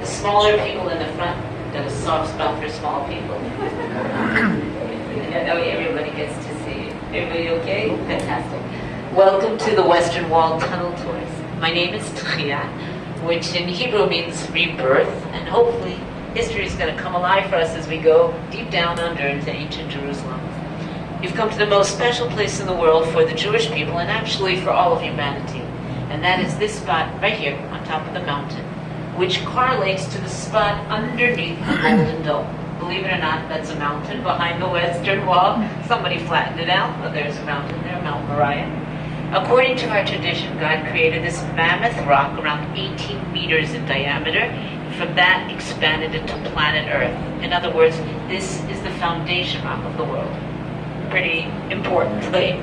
the smaller people in the front got a soft spot for small people. I know everybody gets to see it. Everybody okay? Fantastic. Welcome to the Western Wall Tunnel Tours. My name is Tchia, which in Hebrew means rebirth, and hopefully history is going to come alive for us as we go deep down under into ancient Jerusalem. You've come to the most special place in the world for the Jewish people and actually for all of humanity. And that is this spot right here on top of the mountain, which correlates to the spot underneath the Golden Dome. Believe it or not, that's a mountain behind the Western Wall. Somebody flattened it out, but there's a mountain there, Mount Moriah. According to our tradition, God created this mammoth rock around 18 meters in diameter. From that, expanded it to planet Earth. In other words, this is the foundation rock of the world. Pretty important place.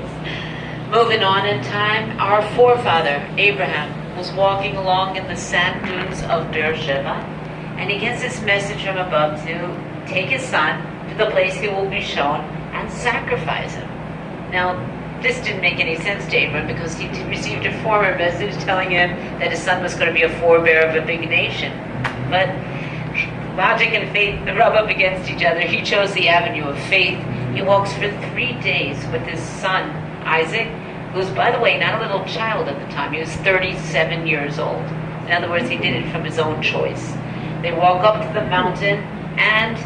Moving on in time, our forefather, Abraham, was walking along in the sand dunes of Beersheba, and he gets this message from above to take his son to the place he will be shown and sacrifice him. Now, this didn't make any sense to Abraham because he received a former message telling him that his son was going to be a forebear of a big nation. But logic and faith rub up against each other. He chose the avenue of faith. He walks for 3 days with his son, Isaac, who's, by the way, not a little child at the time. He was 37 years old. In other words, he did it from his own choice. They walk up to the mountain, and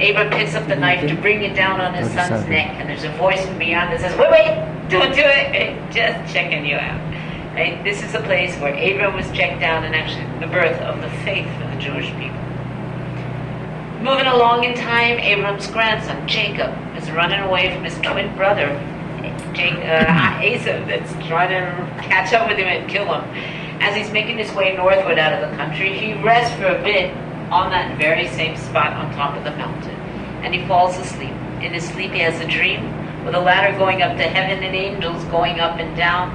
Abraham picks up the knife to bring it down on his son's neck, and there's a voice from beyond that says, wait, don't do it, just checking you out. Right? This is a place where Abraham was checked down, and actually the birth of the faith for the Jewish people. Moving along in time, Abraham's grandson, Jacob, is running away from his twin brother, Esau, that's trying to catch up with him and kill him. As he's making his way northward out of the country, he rests for a bit on that very same spot on top of the mountain. And he falls asleep. In his sleep he has a dream with a ladder going up to heaven and angels going up and down.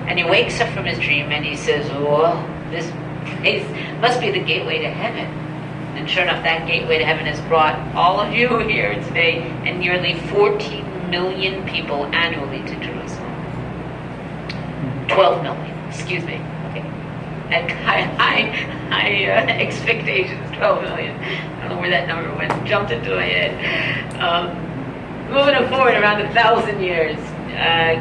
And he wakes up from his dream and he says, whoa, this place must be the gateway to heaven. And sure enough, that gateway to heaven has brought all of you here today and nearly 14 million people annually to Jerusalem. 12 million, excuse me. Okay. And high expectations, 12 million. I don't know where that number went, jumped into my head. Moving forward around 1,000 years,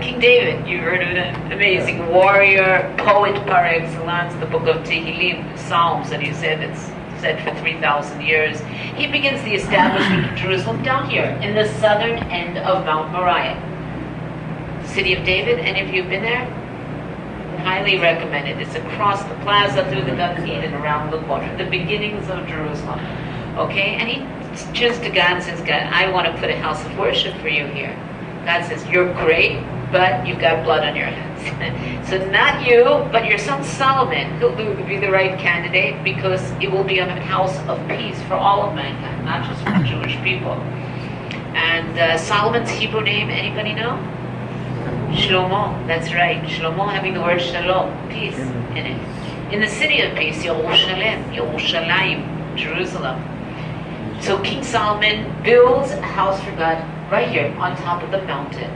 King David, you heard of an amazing warrior, poet par excellence, the book of Tehillim, Psalms, and he said it's said for 3,000 years. He begins the establishment of Jerusalem down here in the southern end of Mount Moriah. The city of David, any of you have been there? Highly recommend it. It's across the plaza, through the Gate, and around the corner. The beginnings of Jerusalem. Okay? And he turns to God and says, God, I want to put a house of worship for you here. God says, you're great, but you've got blood on your hands. So not you, but your son Solomon, he'll be the right candidate because it will be a house of peace for all of mankind, not just for the Jewish people. And Solomon's Hebrew name, anybody know? Shlomo, that's right. Shlomo having the word shalom, peace in it. In the city of peace, Yerushalayim, Jerusalem. So King Solomon builds a house for God right here on top of the mountain.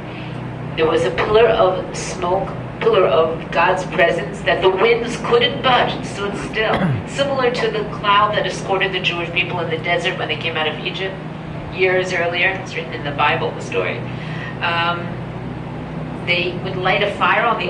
There was a pillar of smoke, pillar of God's presence that the winds couldn't budge, it stood still. Similar to the cloud that escorted the Jewish people in the desert when they came out of Egypt years earlier. It's written in the Bible, the story. They would light a fire on the